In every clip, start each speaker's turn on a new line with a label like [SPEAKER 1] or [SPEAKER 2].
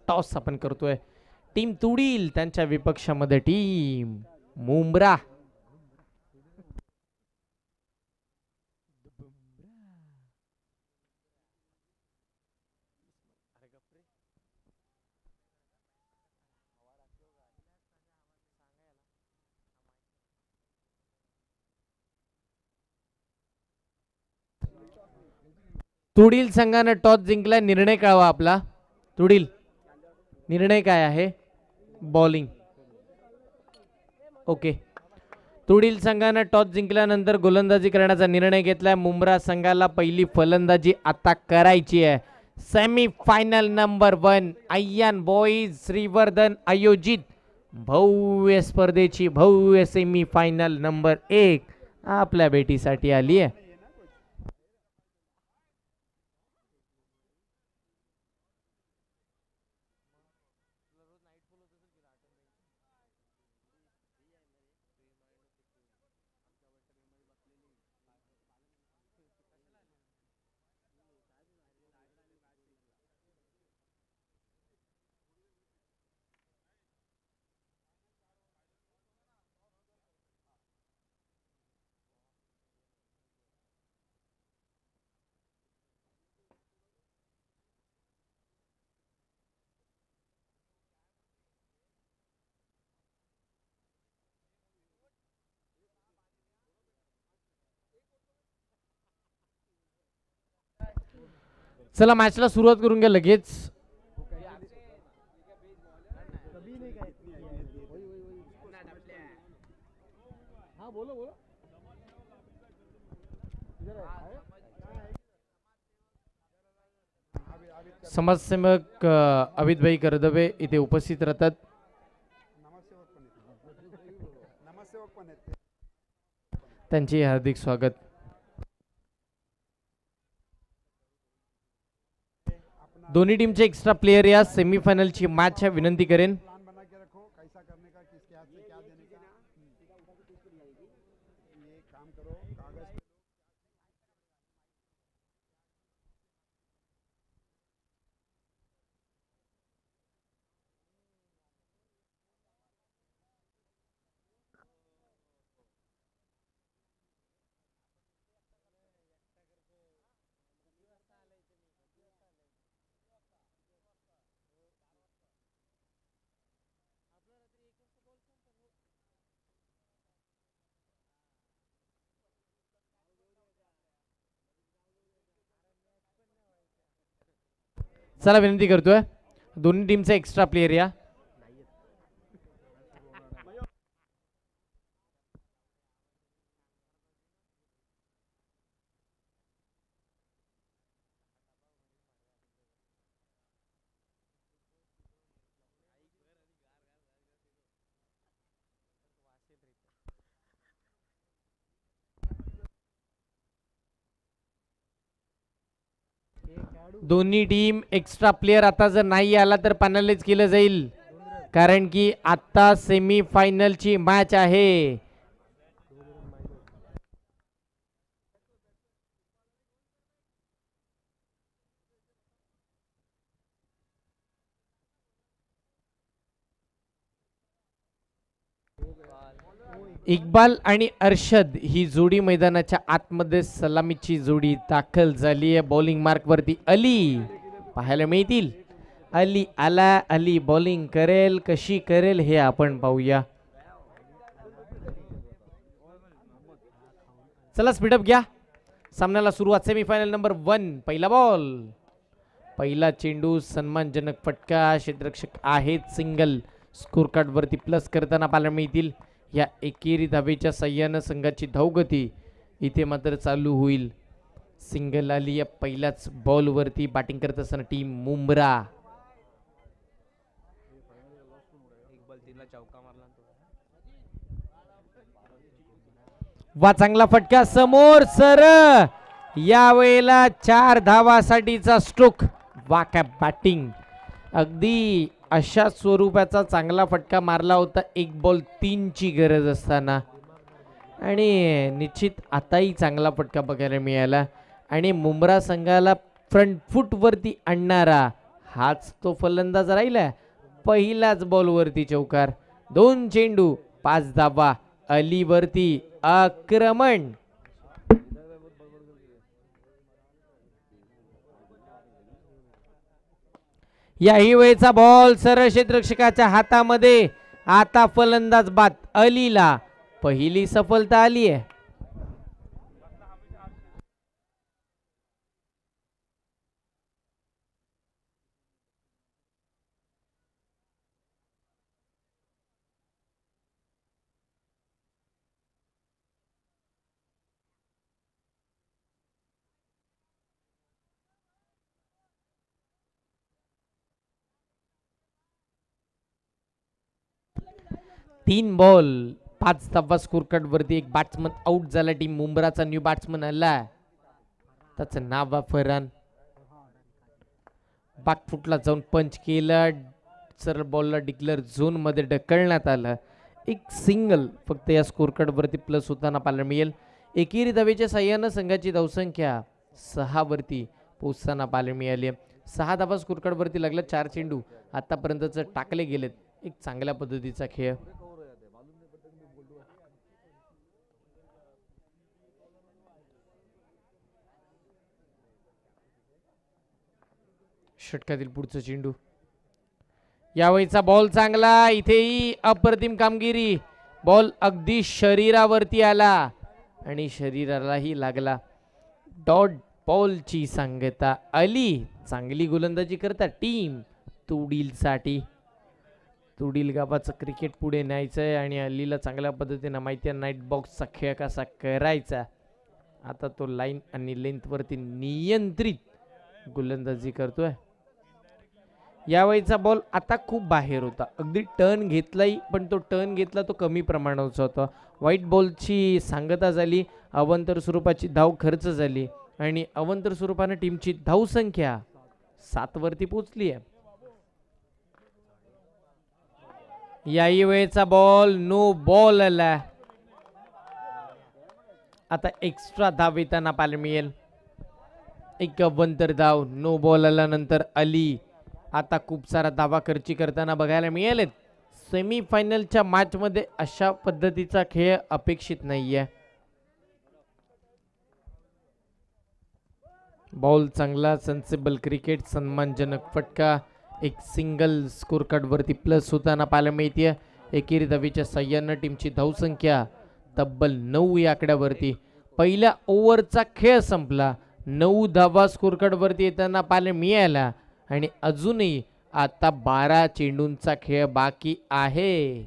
[SPEAKER 1] Toss आपण करतोय. Team तुडील त्यांच्या विपक्षामध्ये टीम मुंब्रा. तुडील संघाने टॉस जिंकला. निर्णय कळवा आपला. तुडील निर्णय काय आहे? बॉलिंग. ओके. तुडील संघाने टॉस जिंकल्यानंतर गोलंदाजी करण्याचा निर्णय घेतलाय. मुंब्रा संघाला पहिली फलंदाजी आता करायची आहे. Semi final number 1 Ayyan boys Shrivardhan आयोजित भव्य स्पर्धेची भव्य सेमी फायनल नंबर 1 आपल्या भेटीसाठी आली आहे. चला मॅचला सुरुवात करून घ्या लगेच. समाजसेवक अवितभाई करदवे इथे उपस्थित राहतात. त्यांचे हार्दिक स्वागत. दोन्ही टीमचे एक्स्ट्रा प्लेयर या सेमीफायनलची मॅच है. विनंती करेन. चला विनंती करतोय दोन्ही टीमचे एक्स्ट्रा प्लेयर या. दोन्ही टीम एक्स्ट्रा प्लेयर आता जर नाही आला तर पॅनलाइज केलं जाईल, कारण की आता सेमी फायनलची मॅच आहे. इक्बाल आणि अर्शद ही जोडी मैदानाच्या आतमध्ये सलामीची जोडी दाखल झाली आहे. बॉलिंग मार्क वरती अली पाहायला मिळतील. अली आला, अली बॉलिंग करेल, कशी करेल हे आपण पाहूया. चला स्पीडअप घ्या. सामन्याला सुरुवात. Semifinal number 1. पहिला बॉल, पहिला चेंडू, सन्मानजनक फटका. क्षेत्ररक्षक आहेत सिंगल. स्कोर कार्ड वरती प्लस करताना पाहायला मिळतील. या एकेरी धावेच्या सहाय्यानं संघाची धावगती इथे मात्र चालू होईल. सिंगल आली या पहिल्याच बॉल वरती. बॅटिंग करत असताना टीम मुंब्रा. वा चांगला फटका समोर सर. यावेळेला 4 धावासाठीचा स्ट्रोक. वा काय बॅटिंग. अगदी अशा स्वरूपाचा चांगला फटका मारला होता 1 बॉल 3 ची गरज असताना, आणि निश्चित आताही चांगला फटका बघायला मिळाला. आणि मुंब्रा संघाला फ्रंट फूट वरती आणणारा हाच तो फलंदाज राहिला. पहिल्याच बॉलवरती चौकार. 2 चेंडू 5 धावा. अलीवरती आक्रमण. याही वेळेचा बॉल सरळ क्षेत्ररक्षकाच्या हातामध्ये. आता फलंदाज बाद. अलीला पहिली सफलता आली आहे. तीन बॉल 5 धावा स्कोर कार्ड वरती. एक बॅट्समन आउट झाला. टीम मुंब्राचा न्यू बॅट्समन आला. त्याचं नाव आहे फरहान. बॅकफुटला जाऊन पंच केला. सरळ बॉलला डिक्लेअर झोन मध्ये ढकलण्यात आलं. एक सिंगल फक्त या स्कोर कार्ड वरती प्लस होताना पाहायला मिळेल. एकेरी धावेच्या साह्यानं संघाची धावसंख्या 6 वरती पोहोचताना पाहायला मिळाली. 6 धावा स्कोर कार्ड वरती लागला. 4 चेंडू आतापर्यंतच टाकले गेलेत. एक चांगल्या पद्धतीचा खेळ. षटकातील पुढचा चेंडू. यावेळीचा बॉल चांगला. इथेही अप्रतिम कामगिरी. बॉल अगदी शरीरावरती आला आणि शरीरालाही लागला. डॉट बॉलची सांगता. अली चांगली गोलंदाजी करतात टीम तुडील साठी. तुडील गावाचं क्रिकेट पुढे न्यायचंय आणि अलीला चांगल्या पद्धतीने माहिती आहे नाईट बॉक्सचा खेळ कसा करायचा. आता तो लाईन आणि लेंथ वरती नियंत्रित गोलंदाजी करतोय. यावेळीचा बॉल आता खूप बाहेर होता. अगदी टर्न घेतलाही पण तो टर्न घेतला तो कमी प्रमाणाचा होता. व्हाईट बॉलची सांगता झाली. अवंतर स्वरूपाची धाव खर्च झाली आणि अवंतर स्वरूपाने टीमची धावसंख्या 7 वरती पोहोचली आहे. याही वेळेचा बॉल नो बॉल आला. आता एक्स्ट्रा धाव येताना पाहायला मिळेल. एक अवंतर धाव. नो बॉल आल्यानंतर अली आता खूप सारा धावा खर्ची करताना बघायला मिळेल. सेमी फायनलच्या मॅच मध्ये अशा पद्धतीचा खेळ अपेक्षित नाहीये. बॉल चांगला. Sensible cricket. सन्मानजनक फटका. एक सिंगल स्कोर कार्ड वरती प्लस होताना पाहायला मिळते. एकेरी धावेच्या साह्यानं टीमची धावसंख्या तब्बल 9 या आकड्यावरती. पहिल्या ओव्हरचा खेळ संपला. 9 धावा स्कोर कार्ड वरती येताना पाहायला मिळाला आणि अजूनही आता 12 चेंडूंचा खेळ बाकी आहे.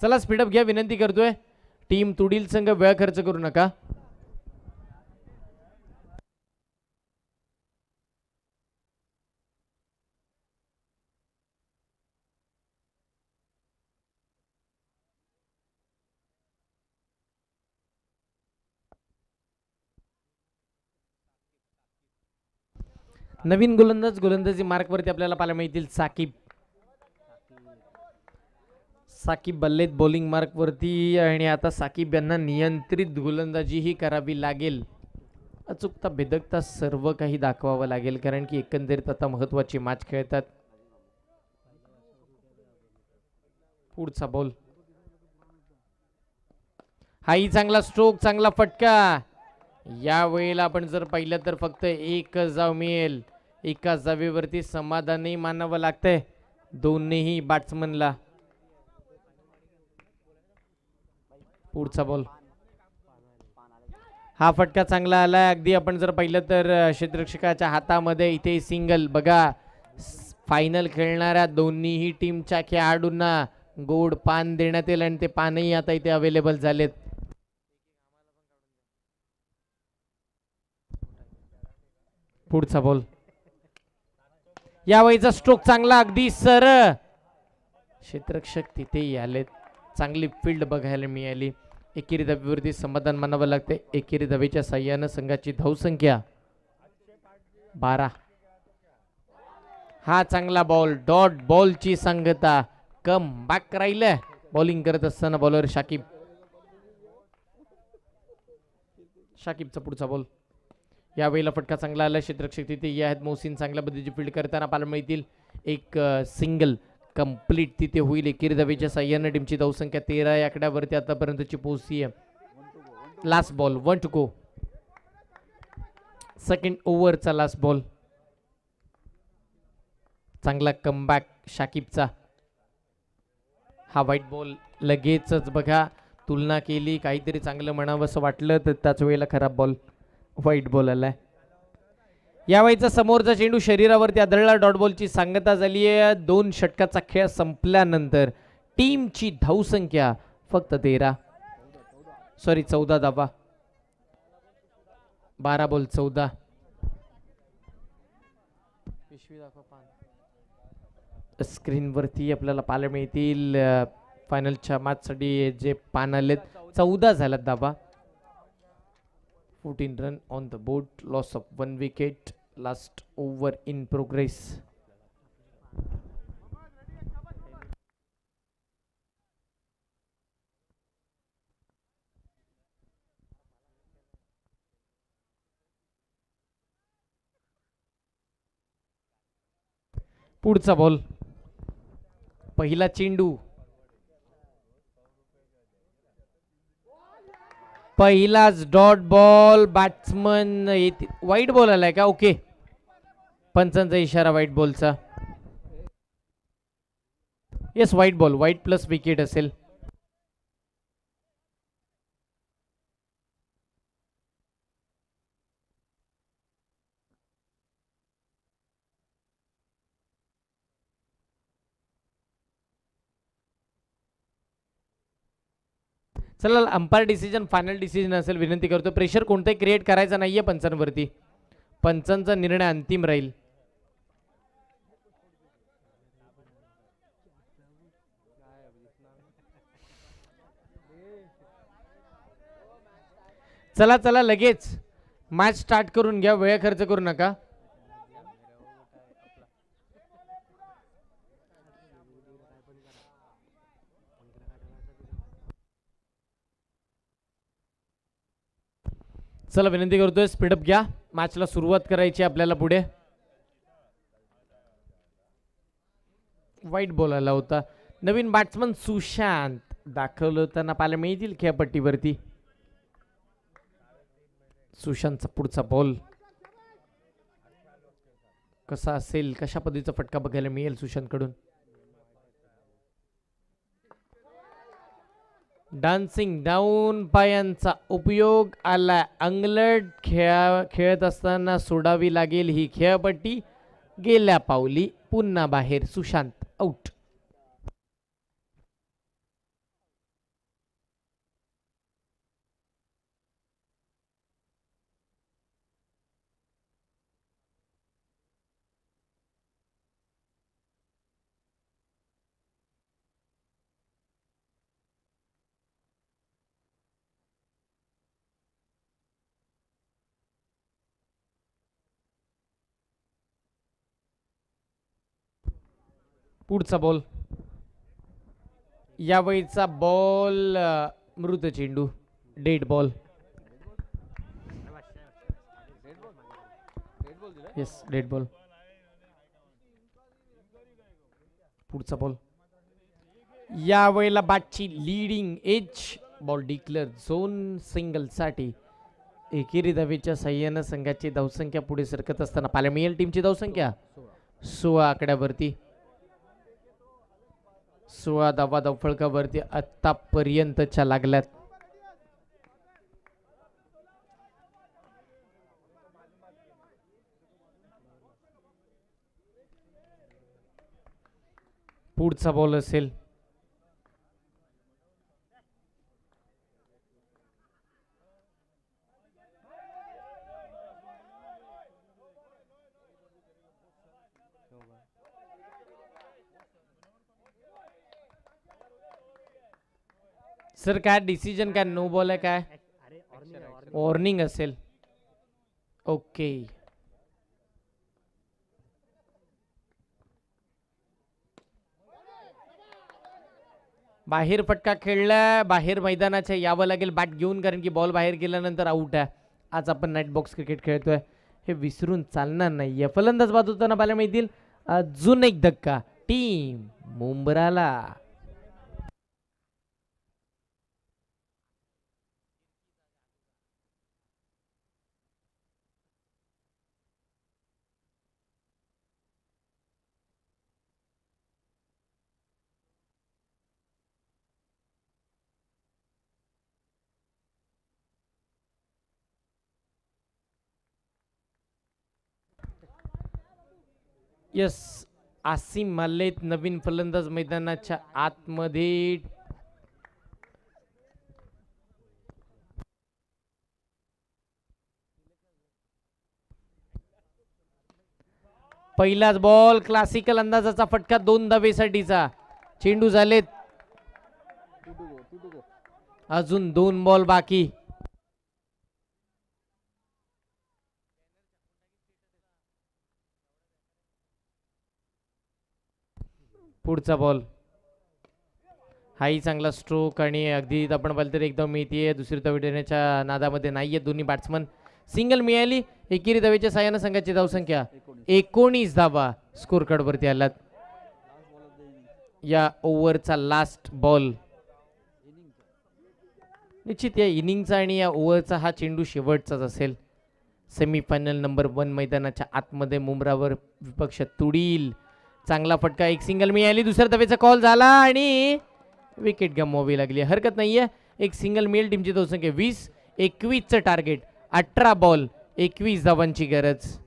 [SPEAKER 1] चला स्पीडअप घ्या विनंती करतोय. टीम तुडील संघ वेळ खर्च करू नका. नवीन गोलंदाज गोलंदाजी मार्कवरती आपल्याला पाहायला मिळतील. साकिब. साकिब बल्लेत बॉलिंग मार्क वरती आणि आता साकिब यांना नियंत्रित गोलंदाजी ही करावी लागेल. अचूकता भेदकता सर्व काही दाखवावं लागेल कारण की एकंदरीत आता महत्वाची मॅच खेळतात. पुढचा बॉल. हाही चांगला स्ट्रोक. चांगला फटका. या वेळेला आपण जर पाहिलं तर फक्त एक जाव मिळेल. एका जावेवरती समाधानही मानावं लागतंय दोन्ही बॅट्समनला. पुढचा बॉल. हा फटका चांगला आला. अगदी आपण जर पाहिलं तर क्षेत्ररक्षकाच्या हातामध्ये. इथे सिंगल. बघा फायनल खेळणाऱ्या दोन्हीही टीमच्या खेळाडूंना गोड पान देण्यात येईल आणि ते पानही आता इथे अवेलेबल झालेत. पुढचा बॉल. यावेळीचा स्ट्रोक चांगला. अगदी सरळ. क्षेत्ररक्षक तिथेही आलेत. चांगली फील्ड बघायला मिळाली. एकेरी धावेवरती समाधान मानावं लागते. एकेरी धावेच्या साह्यानं संघाची धावसंख्या 12. हा चांगला बॉल. डॉट बॉलची सांगता. कम बॅक राहिलं बॉलिंग करत असताना बॉलर शाकिबचा पुढचा बॉल. यावेळेला फटका चांगला आला. क्षेत्ररक्षक तिथे आहेत. मोहसिन चांगल्या पद्धतीची फील्ड करताना पाहायला मिळतील. एक सिंगल कंप्लीट तिथे होईल. एकेरी धावेच्या साह्यानं टीमची धावसंख्या 13 या आकड्यावरती आतापर्यंतची पोहोचली आहे. Last ball 1 to go. Second ओव्हरचा लास्ट बॉल. चांगला कमबॅक शाकिबचा. हा व्हाईट बॉल लगेचच बघा तुलना केली, काहीतरी चांगलं म्हणावं असं वाटलं तर त्याच वेळेला खराब बॉल व्हाईट बॉल आलाय. यावेळीचा समोरचा चेंडू शरीरावरती आदळला. डॉट बॉलची सांगता झाली आहे. 2 षटकाचा खेळ संपल्यानंतर टीमची धावसंख्या फक्त 14 धावा. 12 बॉल 14. स्क्रीनवरती आपल्याला पाहायला मिळतील फायनलच्या मॅचसाठी जे पान आलेत. 14 झाल्यात धावा. 14 run on the board. Loss of 1 wicket. Last over in progress. पुढचा बॉल. पहिला चेंडू. पहिलाच डॉट बॉल. बॅट्समन येते. वाईट बॉल आलाय का? ओके. पंचांचा इशारा वाईट बॉलचा. येस वाईट बॉल. वाईट प्लस विकेट असेल. चला अंपायर डिसिजन फायनल डिसिजन असेल. विनंती करतो प्रेशर कोणताही क्रिएट करायचा नाहीये पंचांवरती. पंचांचा निर्णय अंतिम राहील. चला चला लगेच मॅच स्टार्ट करून घ्या. वेळ खर्च करू नका. चला विनंती करतोय स्पीडअप घ्या. मॅचला सुरुवात करायची आपल्याला पुढे. वाईट बॉल आला होता. नवीन बॅट्समन सुशांत दाखवलं होताना पाहायला मिळतील खेळपट्टीवरती. सुशांतचा पुढचा बॉल कसा असेल, कशा पद्धतीचा फटका बघायला मिळेल सुशांत कडून. डान्सिंग डाऊन पायांचा उपयोग आला. अंगलट खेळत असताना सोडावी लागेल ही खेळपट्टी. गेल्या पावली पुन्हा बाहेर. सुशांत आउट. पुढचा बॉल. यावेळीचा बॉल मृत चेंडू. Dead ball. Yes dead ball. पुढचा बॉल. यावेळेला बॅटची लीडिंग एज. Ball declare. झोन सिंगल साठी एकेरी धावेच्या साह्यानं संघाची धावसंख्या पुढे सरकत असताना पाहायला मिळेल. टीमची धावसंख्या 16 आकड्यावरती. 16 धावा धावफळकावरती आतापर्यंतच्या लागल्यात. पुढचा बॉल असेल. सर काय डिसिजन काय? नो बॉल आहे काय? वॉर्निंग असेल. ओके. बाहेर फटका खेळला. बाहेर मैदानाच्या यावं लागेल बॅट घेऊन, कारण की बॉल बाहेर गेल्यानंतर आउट आहे. आज आपण नाईट बॉक्स क्रिकेट खेळतोय हे विसरून चालणार नाही. फलंदाज बाद होताना पाहायला मिळतील अजून एक धक्का टीम मुंब्राला. यस, आसिम मालेत नवीन फलंदाज मैदानाच्या आतमध्ये. पहिलाच बॉल क्लासिकल अंदाजाचा फटका 2 धावेसाठीचा. चेंडू झालेत अजून 2 बॉल बाकी. पुढचा बॉल हाही चांगला स्ट्रोक आणि अगदी आपण पाहिलं तर एकदम मिळतीये. दुसरी धाव देण्याच्या नादामध्ये नाहीये दोन्ही बॅट्समन. सिंगल मिळाली. एकेरी धावेच्या साह्यानं संघाची धावसंख्या 19 धावा स्कोर कार्ड वरती आलात. या ओव्हरचा लास्ट बॉल. निश्चित या इनिंगचा आणि या ओव्हरचा हा चेंडू शेवटचाच असेल. सेमीफायनल नंबर 1 मैदानाच्या आतमध्ये मुंब्रावर विपक्ष तुडील. चांगला फटका. एक सिंगल मिळाली. दुसऱ्या धावेचा कॉल झाला आणि विकेट गमवावी लागली. हरकत नाहीये. एक सिंगल मिळेल. टीमची धावसंख्या 20. 21चं टार्गेट. 18 बॉल 21 धावांची गरज.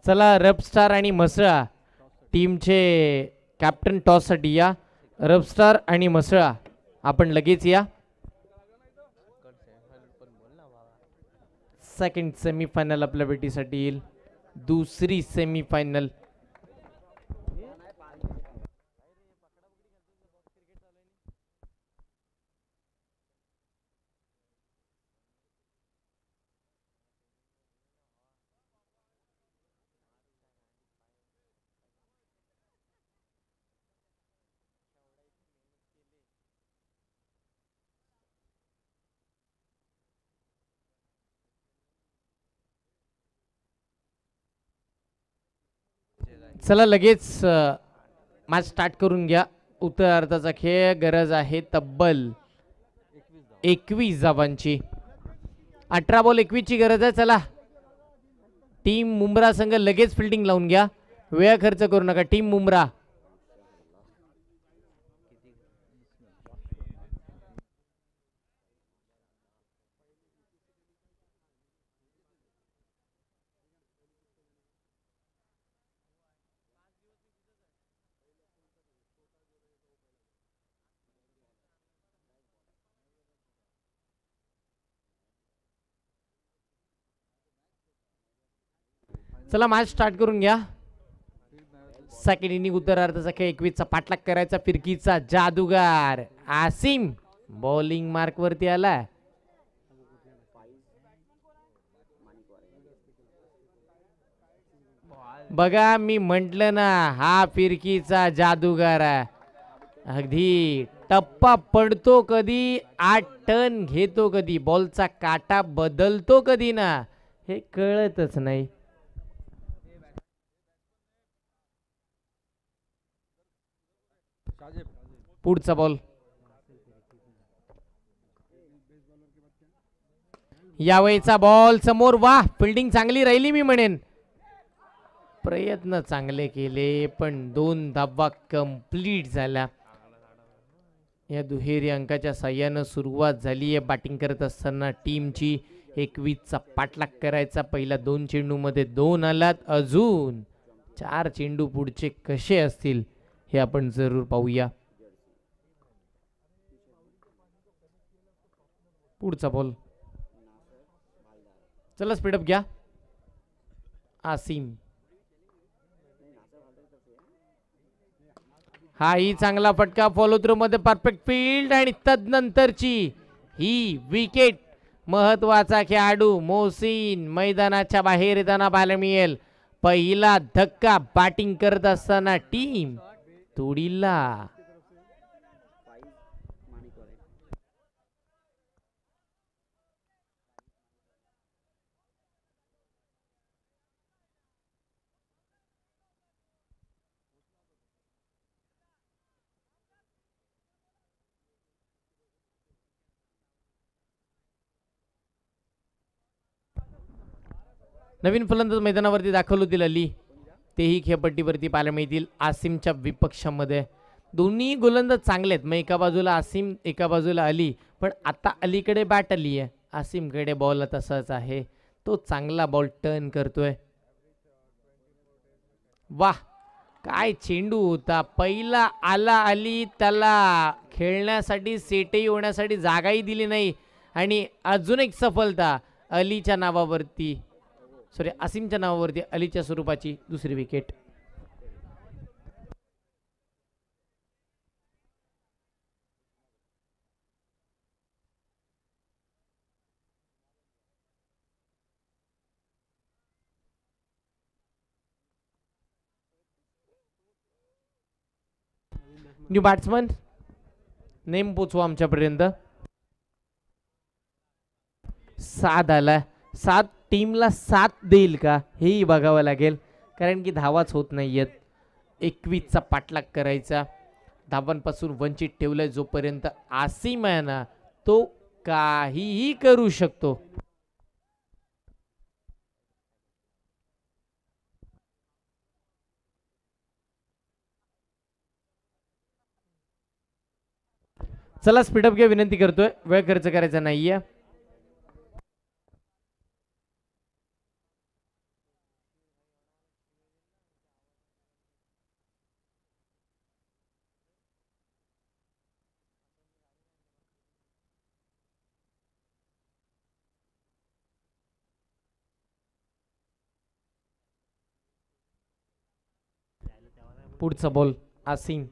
[SPEAKER 1] चला रबस्टार आणि म्हसळा टीमचे कॅप्टन टॉससाठी या. रबस्टार आणि म्हसळा आपण लगेच या. सेकंड सेमीफायनल आपल्या भेटीसाठी येईल. दुसरी सेमीफायनल. चला लगेच मॅच स्टार्ट करून घ्या. उत्तरार्धाचा खेळ. गरज आहे तब्बल 21 धावांची. 18 बॉल 21 ची गरज आहे. चला टीम मुंब्रा संघ लगेच फिल्डिंग लावून घ्या. वेळ खर्च करू नका. टीम मुंब्रा. चला मॅच स्टार्ट करून घ्या. सेकंड इनिंग उत्तरार्धाचा खेळ. 21चा पाठलाग करायचा. फिरकीचा जादूगार आसिम बॉलिंग मार्क वरती आला. बघा मी म्हंटल ना हा फिरकीचा जादूगार आहे. अगदी टप्पा पडतो कधी 8 टन घेतो कधी. बॉलचा काटा बदलतो कधी ना हे कळतच नाही. पुढचा बॉल. यावेळीचा बॉल समोर. वाह फिल्डिंग चांगली राहिली मी म्हणेन. प्रयत्न चांगले केले पण 2 धावा कंप्लीट झाल्या. या दुहेरी अंकाच्या साह्यानं सुरुवात झाली आहे बॅटिंग करत असताना टीमची. 21चा पाठलाग करायचा. पहिल्या 2 चेंडूमध्ये 2 आलात. अजून 4 चेंडू पुढचे कसे असतील हे आपण जरूर पाहूया. पुढचा बॉल. चला स्पीडअप घ्या. आसिम. हा ही चांगला फटका फॉलो थ्रू मध्ये परफेक्ट फील्ड आणि तदनंतरची ही विकेट. महत्वाचा खेळाडू मोहसिन मैदानाच्या बाहेर येताना पाहायला मिळेल. पहिला धक्का बॅटिंग करत असताना टीम तोडीला. नवीन फलंदाज मैदानावरती दाखल होतील अली. तेही खेळपट्टीवरती पाहायला मिळतील. आसिमच्या विपक्षामध्ये दोन्ही गोलंदाज चांगले आहेत. मग एका बाजूला आसिम एका बाजूला अली. पण आता अलीकडे बॅट आली आहे. आसिमकडे बॉल तसाच आहे. तो चांगला बॉल टर्न करतोय. वाह काय चेंडू होता. पहिला आला अली. त्याला खेळण्यासाठी सेटही होण्यासाठी जागाही दिली नाही. आणि अजून एक सफलता अलीच्या नावावरती सॉरी आसिमच्या नावावरती अलीच्या स्वरूपाची दुसरी विकेट. न्यू बॅट्समन नेम पोचवा आमच्यापर्यंत. 7 आला. 7 टीमला 7 देईल का हेही बघावं लागेल. कारण की धावाच होत नाहीयेत. 21चा पाठलाग करायचा. धावांपासून वंचित ठेवलंय जोपर्यंत आसिम आहे ना तो काहीही करू शकतो. चला स्पीडअप घ्या विनंती करतोय. वेळ खर्च करायचा नाहीये. पुढचा बॉल आसिम.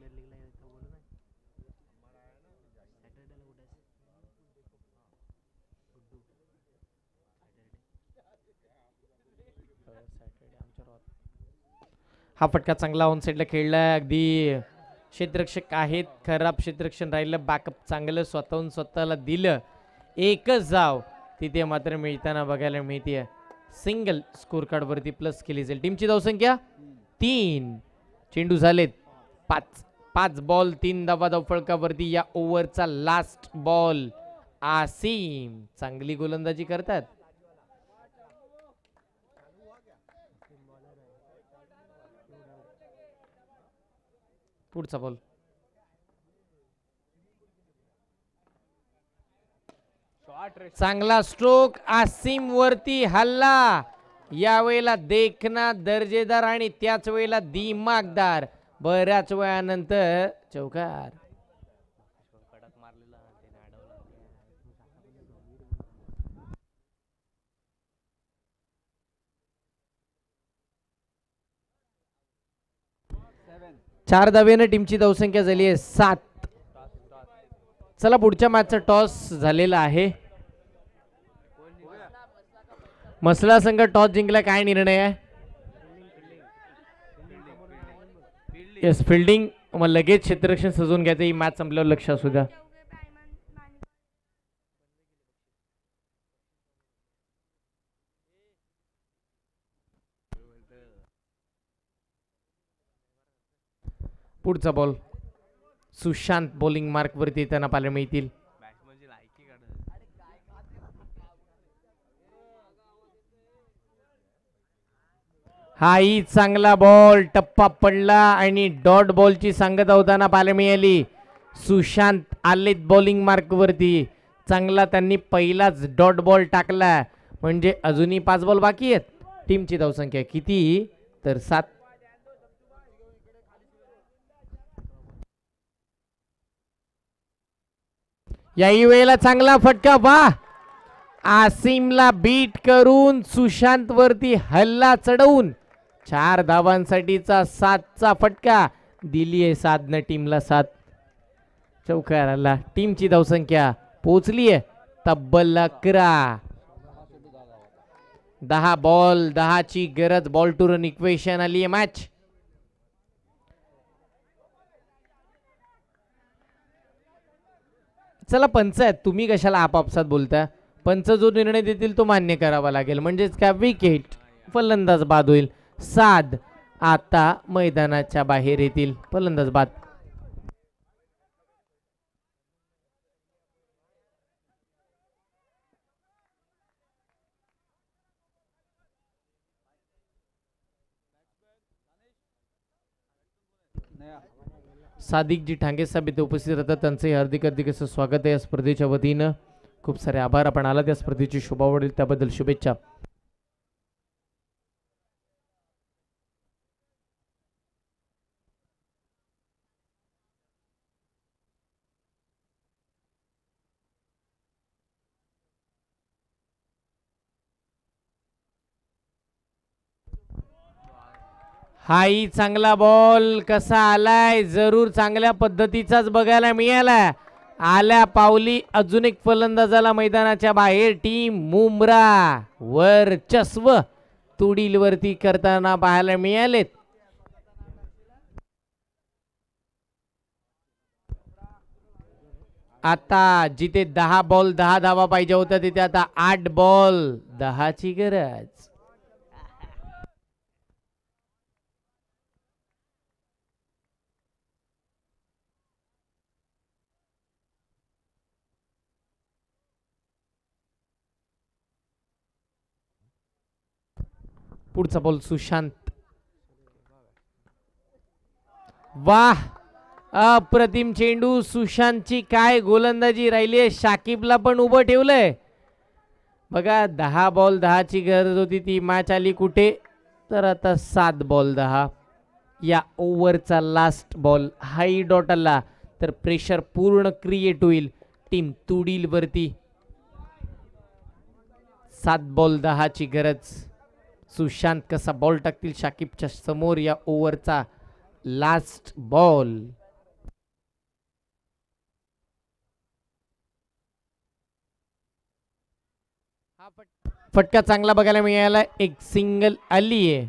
[SPEAKER 1] हा फटका चांगला ऑन साईडला खेळलाय. अगदी क्षेत्ररक्षक आहेत. खराब क्षेत्ररक्षण राहिलं. बॅकअप चांगलं स्वतःहून स्वतःला दिलं. एकच धाव तिथे मात्र मिळताना बघायला मिळते. सिंगल स्कोर कार्ड वरती प्लस केली जाईल. टीमची धावसंख्या 3. चेंडू झालेत 5. 5 बॉल 3 धावा धावफलकावरती. या ओव्हरचा लास्ट बॉल. आसिम चांगली गोलंदाजी करतात. पुढचा बॉल. चांगला स्ट्रोक. आसिम वरती हल्ला. यावेळेला देखना दर्जेदार आणि त्याच वेळेला दिमागदार. बऱ्याच वेळानंतर चौकार. चार धावेने टीमची धावसंख्या झाली आहे 7. चला पुढच्या मॅचचा टॉस झालेला आहे. मसला संघ टॉस जिंकला. काय निर्णय आहे. Yes fielding. मग लगेच क्षेत्ररक्षण सजवून घ्यायचं. ही मॅच संपल्यावर लक्ष असू द्या. पुढचा बॉल सुशांत बॉलिंग मार्क वरती त्यांना पाहायला मिळतील. हाही चांगला बॉल. टप्पा पडला आणि डॉट बॉलची सांगता होताना पाहायला मिळाली. सुशांत आलेत बॉलिंग मार्क वरती. चांगला त्यांनी पहिलाच डॉट बॉल टाकला. म्हणजे अजूनही 5 बॉल बाकी आहेत. टीमची धावसंख्या किती तर 7. याही वेळेला चांगला फटका. वा, आसिमला बीट करून सुशांत वरती हल्ला चढवून 4 धावांसाठीचा 7चा फटका दिली आहे साधना टीमला. 7 चौकाराला टीमची धावसंख्या पोहोचली आहे तब्बल 11. 10 बॉल 10 ची गरज. बॉल टू रन इक्वेशन आली आहे मॅच. चला पंच आहेत, तुम्ही कशाला आपापसात बोलता. पंच जो निर्णय देतील तो मान्य करावा लागेल. म्हणजेच काय, विकेट फलंदाज बाद होईल. 7 आता मैदानाच्या बाहेर येतील. फलंदाज बाद. सादिकजी ठांगे साहेब इथे उपस्थित राहतात, त्यांचे हार्दिक हार्दिक असं स्वागत आहे या स्पर्धेच्या वतीनं. खूप सारे आभार. आपण आला त्या स्पर्धेची शोभा वाढेल त्याबद्दल शुभेच्छा. हाही चांगला बॉल कसा आलाय, जरूर चांगल्या पद्धतीचाच बघायला मिळाला. आल्या पावली अजून एक फलंदाजाला मैदानाच्या बाहेर. टीम मुंब्रा वर्चस्व तुडील वरती करताना पाहायला मिळालेत. आता जिथे 10 बॉल 10 धावा पाहिजे होत्या तिथे आता 8 बॉल 10 ची गरज. पुढचा बॉल सुशांत. वाह, अप्रतिम चेंडू. सुशांतची काय गोलंदाजी राहिली आहे. शाकिबला पण उभं ठेवलंय बघा. 10 बॉल 10 ची गरज होती. ती मॅच आली कुठे, तर आता 7 बॉल 10. या ओव्हरचा लास्ट बॉल हाई डॉट आला तर प्रेशर पूर्ण क्रिएट होईल टीम तुडील वरती. 7 बॉल 10 ची गरज. सुशांत कसा बॉल टाकतील शाकिबच्या समोर. या ओव्हरचा लास्ट बॉल. हा फटका चांगला बघायला मिळाला. एक सिंगल आली आहे.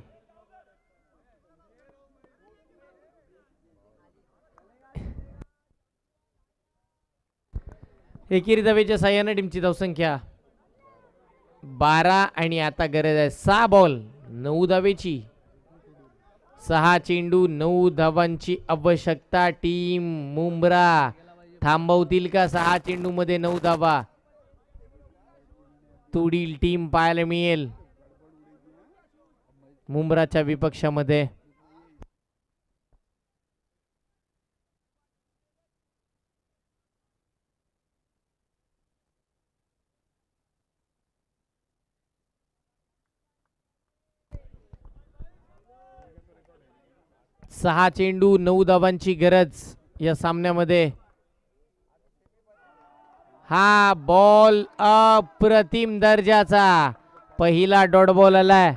[SPEAKER 1] एकेरी धावेच्या साह्याने टीमची धावसंख्या 12 आणि आता गरज आहे 6 बॉल 9 धावेची. 6 चेंडू 9 धावांची आवश्यकता. टीम मुंब्रा थांबवतील का 6 चेंडू मध्ये 9 धावा. तुडील टीम पाहायला मिळेल मुंब्राच्या विपक्षामध्ये. सहा चेंडू 9 धावांची गरज या सामन्यामध्ये. हा बॉल अप्रतिम दर्जाचा पहिला डॉट बॉल आलाय.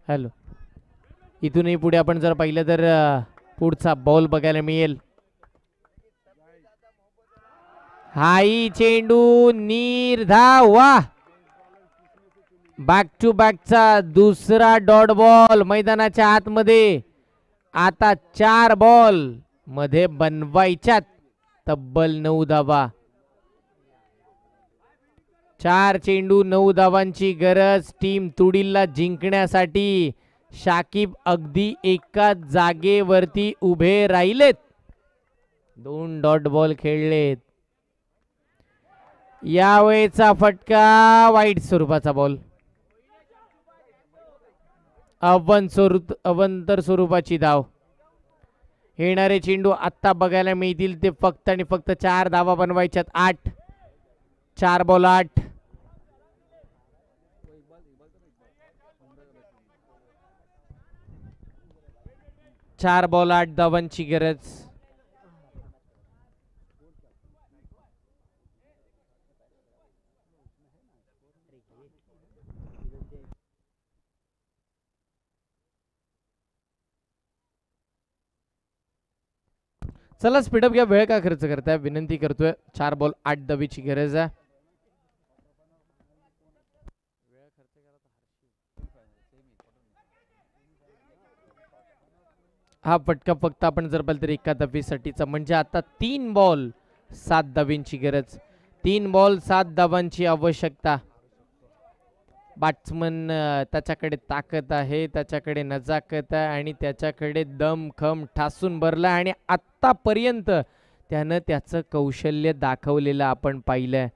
[SPEAKER 1] हॅलो, इथूनही पुढे आपण जर पाहिलं तर पुढचा बॉल बघायला मिळेल. हाई चेंडू निर्धाव. वाह, बॅक टू बॅकचा दुसरा डॉट बॉल मैदानाच्या आतमध्ये. आता 4 बॉल मध्ये बनवायच्यात तब्बल 9 धावा. 4 चेंडू 9 धावांची गरज टीम तुडीलला जिंकण्यासाठी. शाकिब अगदी एका जागेवरती उभे राहिलेत. 2 डॉट बॉल खेळलेत. यावेळेचा फटका वाईट स्वरूपाचा बॉल. अवंतर स्वरूपाची धाव. येणारे चेंडू आत्ता बघायला मिळतील ते फक्त आणि फक्त 4 धावा बनवायच्यात. 8 4 बॉल 8. 4 बॉल 8 धावांची गरज. चला स्पीडअप घ्या, वेळ का खर्च करताय, विनंती करतोय. 4 बॉल 8 धावेची गरज आहे. हा फटका फक्त आपण जर पाहिलं तर एका धावेसाठीचा, म्हणजे आता 3 बॉल 7 धावेंची गरज. 3 बॉल 7 धावांची आवश्यकता. बॅट्समन त्याच्याकडे ताकद आहे, त्याच्याकडे नजाकत आहे आणि त्याच्याकडे दम खम ठासून भरला आणि आत्तापर्यंत त्यानं त्याचं कौशल्य दाखवलेलं आपण पाहिलंय.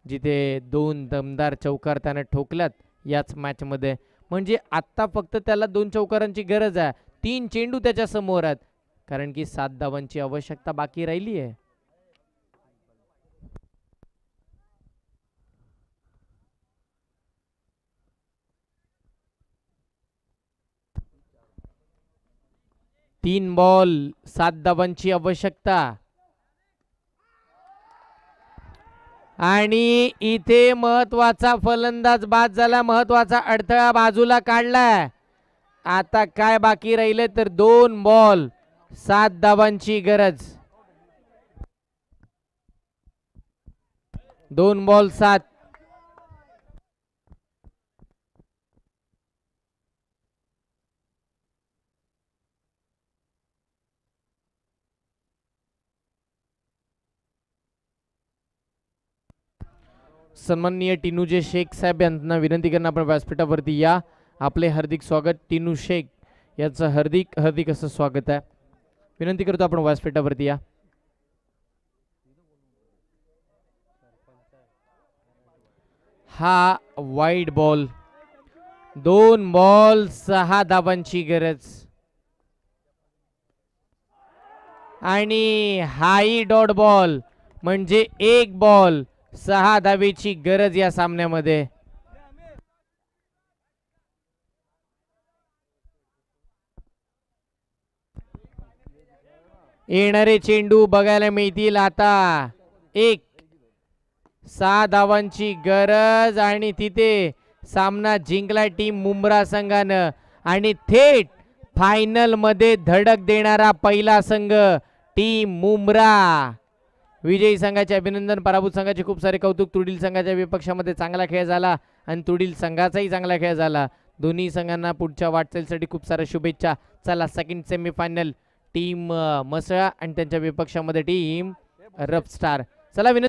[SPEAKER 1] जिथे 2 दमदार चौकार त्यानं ठोकल्यात याच मॅचमध्ये, म्हणजे आत्ता फक्त त्याला 2 चौकारांची गरज आहे. 3 चेंडू त्याच्या समोर आहेत, कारण की 7 धावांची आवश्यकता बाकी राहिली आहे. तीन बॉल 7 धावांची आवश्यकता आणि इथे महत्वाचा फलंदाज बाद झाला, महत्वाचा अडथळा बाजूला काढलाय. आता काय बाकी राहिले तर 2 बॉल 7 धावांची गरज. 2 बॉल 7. सन्माननीय टिनूजे शेख साहेब यांना विनंती करणं आपण व्यासपीठावरती या. आपले हार्दिक स्वागत. टिनू शेख यांचं हार्दिक हार्दिक असं स्वागत आहे. विनंती करतो आपण व्यासपीठावरती या. हा वाईड बॉल. 2 बॉल 6 धावांची गरज आणि हाई डॉट बॉल, म्हणजे 1 बॉल 6 धावेची गरज या सामन्यामध्ये. येणारे चेंडू बघायला मिळतील आता. 6 धावांची गरज आणि तिथे सामना जिंकला टीम मुंब्रा संघानं आणि थेट फायनल मध्ये धडक देणारा पहिला संघ टीम मुंब्रा. विजयी संघाचे अभिनंदन, पराभूत संघाचे खूप सारे कौतुक. तुडील संघाच्या विपक्षामध्ये चांगला खेळ झाला आणि तुडील संघाचाही चांगला खेळ झाला. दोन्ही संघांना पुढच्या वाटचालीसाठी खूप साऱ्या शुभेच्छा. चला सेकंड सेमीफायनल टीम मसळा आणि त्यांच्या विपक्षामध्ये टीम रफ स्टार. चला विनंती